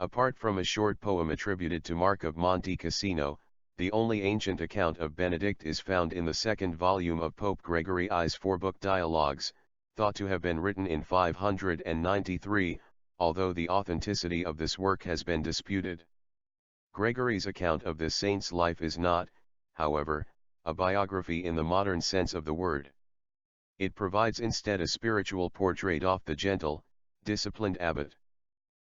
Apart from a short poem attributed to Mark of Monte Cassino, the only ancient account of Benedict is found in the second volume of Pope Gregory I's four-book Dialogues, thought to have been written in 593, although the authenticity of this work has been disputed. Gregory's account of this saint's life is not, however, a biography in the modern sense of the word. It provides instead a spiritual portrait of the gentle, disciplined abbot.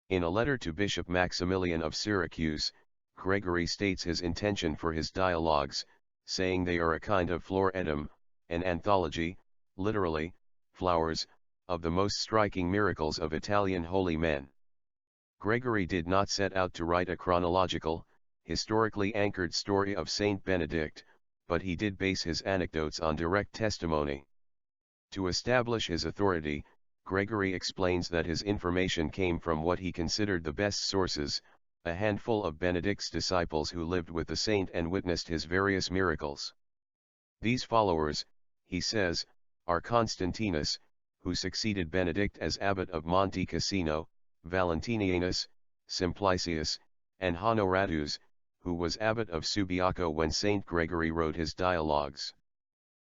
In a letter to Bishop Maximilian of Syracuse, Gregory states his intention for his dialogues, saying they are a kind of floredum, an anthology, literally, flowers, of the most striking miracles of Italian holy men. Gregory did not set out to write a chronological, historically anchored story of Saint Benedict, but he did base his anecdotes on direct testimony. To establish his authority, Gregory explains that his information came from what he considered the best sources, a handful of Benedict's disciples who lived with the saint and witnessed his various miracles. These followers, he says, are Constantinus, who succeeded Benedict as abbot of Monte Cassino, Valentinianus, Simplicius, and Honoratus, who was abbot of Subiaco when Saint Gregory wrote his dialogues.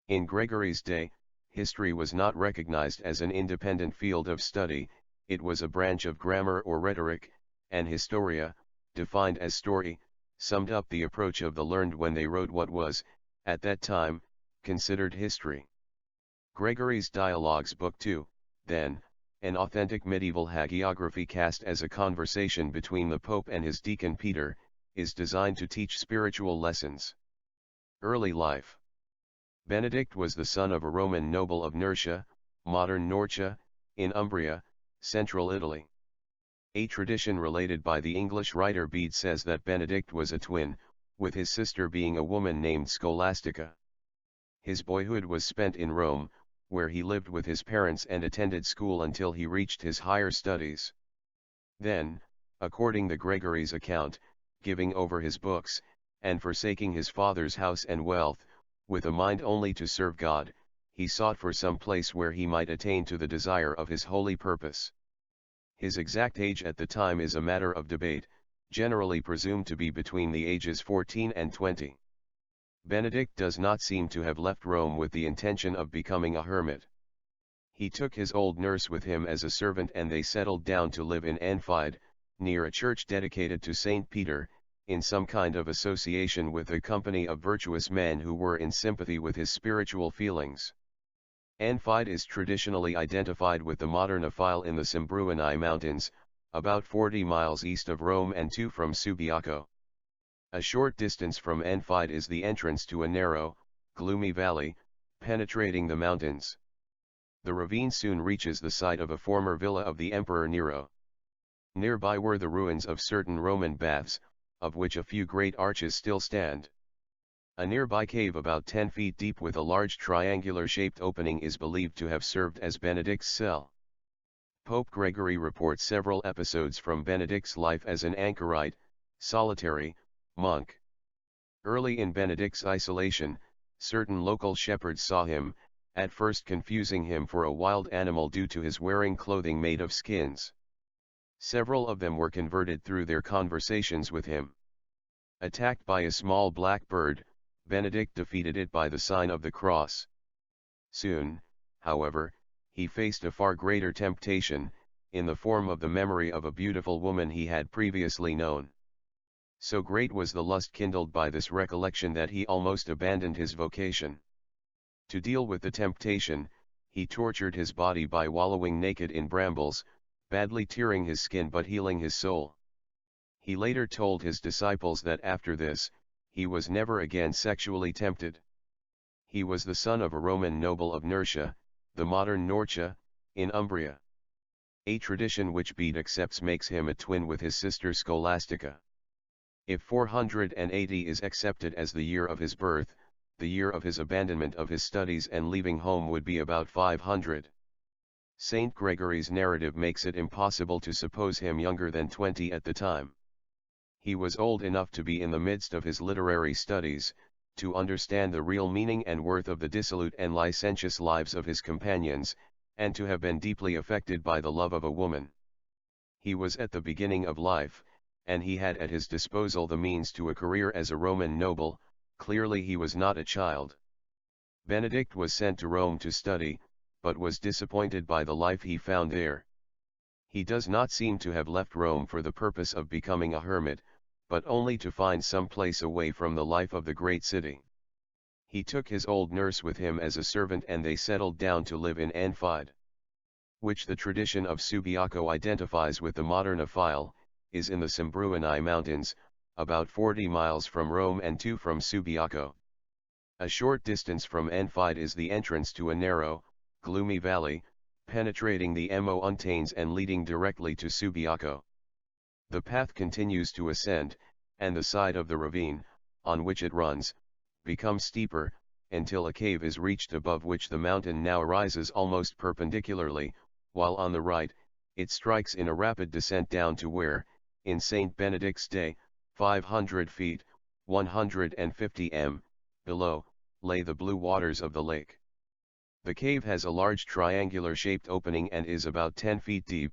In Gregory's day, history was not recognized as an independent field of study, it was a branch of grammar or rhetoric, and historia, defined as story, summed up the approach of the learned when they wrote what was, at that time, considered history. Gregory's Dialogues Book 2, then, an authentic medieval hagiography cast as a conversation between the Pope and his deacon Peter, is designed to teach spiritual lessons. Early life. Benedict was the son of a Roman noble of Nurcia, modern Norcia, in Umbria, central Italy. A tradition related by the English writer Bede says that Benedict was a twin, with his sister being a woman named Scholastica. His boyhood was spent in Rome, where he lived with his parents and attended school until he reached his higher studies. Then, according to Gregory's account, giving over his books, and forsaking his father's house and wealth, with a mind only to serve God, he sought for some place where he might attain to the desire of his holy purpose. His exact age at the time is a matter of debate, generally presumed to be between the ages 14 and 20. Benedict does not seem to have left Rome with the intention of becoming a hermit. He took his old nurse with him as a servant and they settled down to live in Anfide, near a church dedicated to Saint Peter, in some kind of association with a company of virtuous men who were in sympathy with his spiritual feelings. Anfide is traditionally identified with the modern Afile in the Simbruini Mountains, about 40 miles east of Rome and 2 from Subiaco. A short distance from Anfide is the entrance to a narrow, gloomy valley, penetrating the mountains. The ravine soon reaches the site of a former villa of the Emperor Nero. Nearby were the ruins of certain Roman baths, of which a few great arches still stand. A nearby cave about 10 feet deep with a large triangular-shaped opening is believed to have served as Benedict's cell. Pope Gregory reports several episodes from Benedict's life as an anchorite, solitary, monk. Early in Benedict's isolation, certain local shepherds saw him, at first confusing him for a wild animal due to his wearing clothing made of skins. Several of them were converted through their conversations with him. Attacked by a small black bird, Benedict defeated it by the sign of the cross. Soon, however, he faced a far greater temptation, in the form of the memory of a beautiful woman he had previously known. So great was the lust kindled by this recollection that he almost abandoned his vocation. To deal with the temptation, he tortured his body by wallowing naked in brambles, badly tearing his skin but healing his soul. He later told his disciples that after this, he was never again sexually tempted. He was the son of a Roman noble of Nurcia, the modern Norcia, in Umbria. A tradition which Bede accepts makes him a twin with his sister Scholastica. If 480 is accepted as the year of his birth, the year of his abandonment of his studies and leaving home would be about 500. Saint Gregory's narrative makes it impossible to suppose him younger than 20 at the time. He was old enough to be in the midst of his literary studies, to understand the real meaning and worth of the dissolute and licentious lives of his companions, and to have been deeply affected by the love of a woman. He was at the beginning of life, and he had at his disposal the means to a career as a Roman noble. Clearly he was not a child. Benedict was sent to Rome to study, but was disappointed by the life he found there. He does not seem to have left Rome for the purpose of becoming a hermit, but only to find some place away from the life of the great city. He took his old nurse with him as a servant, and they settled down to live in Anfide, which the tradition of Subiaco identifies with the modern Afile, is in the Simbruini Mountains, about 40 miles from Rome and 2 from Subiaco. A short distance from Anfide is the entrance to a narrow, gloomy valley, penetrating the Mountains and leading directly to Subiaco. The path continues to ascend, and the side of the ravine, on which it runs, becomes steeper, until a cave is reached above which the mountain now rises almost perpendicularly, while on the right, it strikes in a rapid descent down to where, in St. Benedict's day, 500 feet, 150 m, below, lay the blue waters of the lake. The cave has a large triangular-shaped opening and is about 10 feet deep.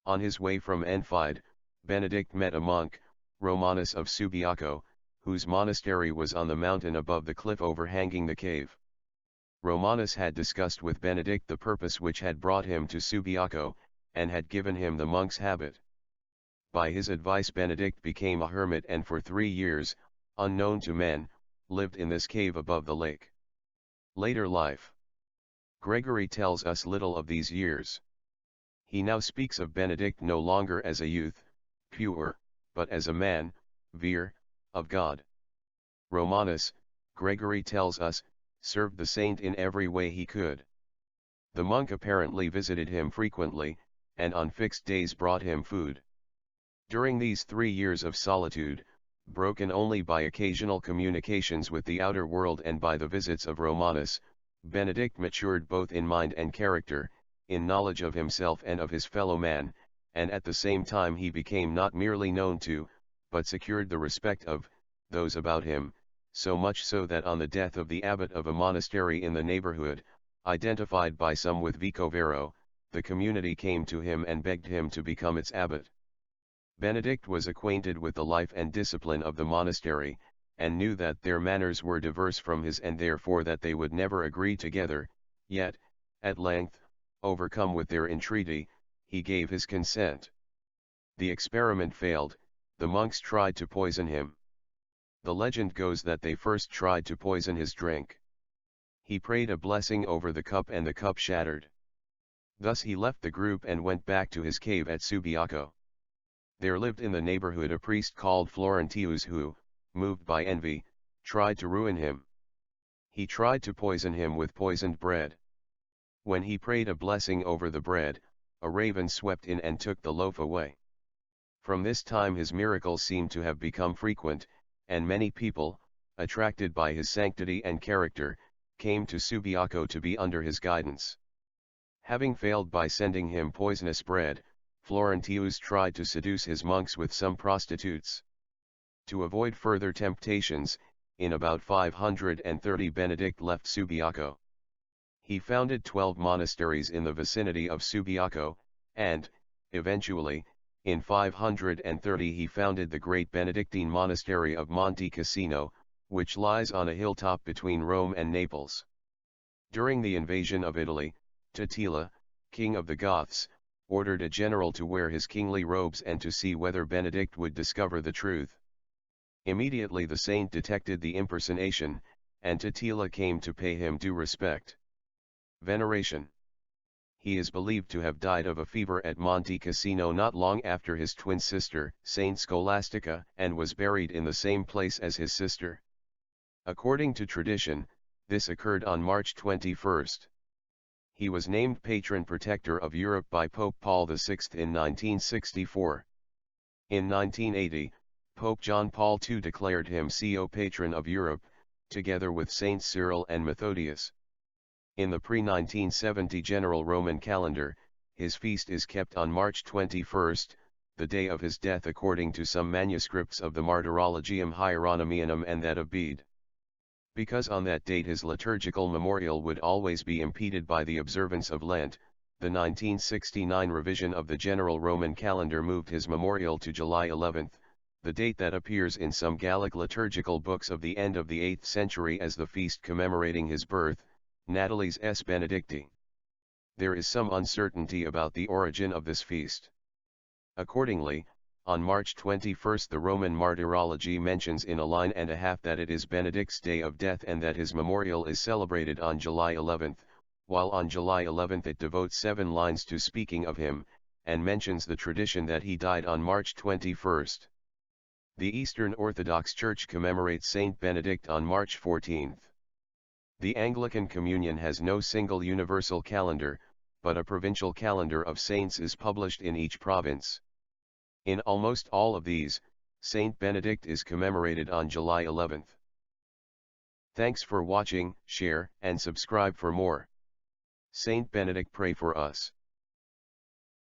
On his way from Anfide, Benedict met a monk, Romanus of Subiaco, whose monastery was on the mountain above the cliff overhanging the cave. Romanus had discussed with Benedict the purpose which had brought him to Subiaco, and had given him the monk's habit. By his advice Benedict became a hermit, and for 3 years, unknown to men, lived in this cave above the lake. Later life. Gregory tells us little of these years. He now speaks of Benedict no longer as a youth, pure, but as a man, vir, of God. Romanus, Gregory tells us, served the saint in every way he could. The monk apparently visited him frequently, and on fixed days brought him food. During these 3 years of solitude, broken only by occasional communications with the outer world and by the visits of Romanus, Benedict matured both in mind and character, in knowledge of himself and of his fellow man, and at the same time he became not merely known to, but secured the respect of, those about him, so much so that on the death of the abbot of a monastery in the neighborhood, identified by some with Vicovero, the community came to him and begged him to become its abbot. Benedict was acquainted with the life and discipline of the monastery, and knew that their manners were diverse from his, and therefore that they would never agree together, yet, at length, overcome with their entreaty, he gave his consent. The experiment failed, the monks tried to poison him. The legend goes that they first tried to poison his drink. He prayed a blessing over the cup and the cup shattered. Thus he left the group and went back to his cave at Subiaco. There lived in the neighborhood a priest called Florentius who, moved by envy, tried to ruin him. He tried to poison him with poisoned bread. When he prayed a blessing over the bread, a raven swept in and took the loaf away. From this time his miracles seem to have become frequent, and many people, attracted by his sanctity and character, came to Subiaco to be under his guidance. Having failed by sending him poisonous bread, Florentius tried to seduce his monks with some prostitutes. To avoid further temptations, in about 530 Benedict left Subiaco. He founded 12 monasteries in the vicinity of Subiaco, and, eventually, in 530 he founded the great Benedictine monastery of Monte Cassino, which lies on a hilltop between Rome and Naples. During the invasion of Italy, Totila, king of the Goths, ordered a general to wear his kingly robes and to see whether Benedict would discover the truth. Immediately the saint detected the impersonation, and Totila came to pay him due respect. Veneration. He is believed to have died of a fever at Monte Cassino not long after his twin sister, Saint Scholastica, and was buried in the same place as his sister. According to tradition, this occurred on March 21. He was named Patron Protector of Europe by Pope Paul VI in 1964. In 1980, Pope John Paul II declared him CO Patron of Europe, together with Saints Cyril and Methodius. In the pre-1970 General Roman Calendar, his feast is kept on March 21, the day of his death according to some manuscripts of the Martyrologium Hieronymianum and that of Bede. Because on that date his liturgical memorial would always be impeded by the observance of Lent, the 1969 revision of the General Roman Calendar moved his memorial to July 11, the date that appears in some Gallic liturgical books of the end of the 8th century as the feast commemorating his birth, Natalis S. Benedicti. There is some uncertainty about the origin of this feast. Accordingly, on March 21 the Roman Martyrology mentions in a line and a half that it is Benedict's day of death and that his memorial is celebrated on July 11, while on July 11 it devotes 7 lines to speaking of him, and mentions the tradition that he died on March 21. The Eastern Orthodox Church commemorates Saint Benedict on March 14. The Anglican Communion has no single universal calendar, but a provincial calendar of saints is published in each province. In almost all of these, Saint Benedict is commemorated on July 11. Thanks for watching, share, and subscribe for more. Saint Benedict pray for us.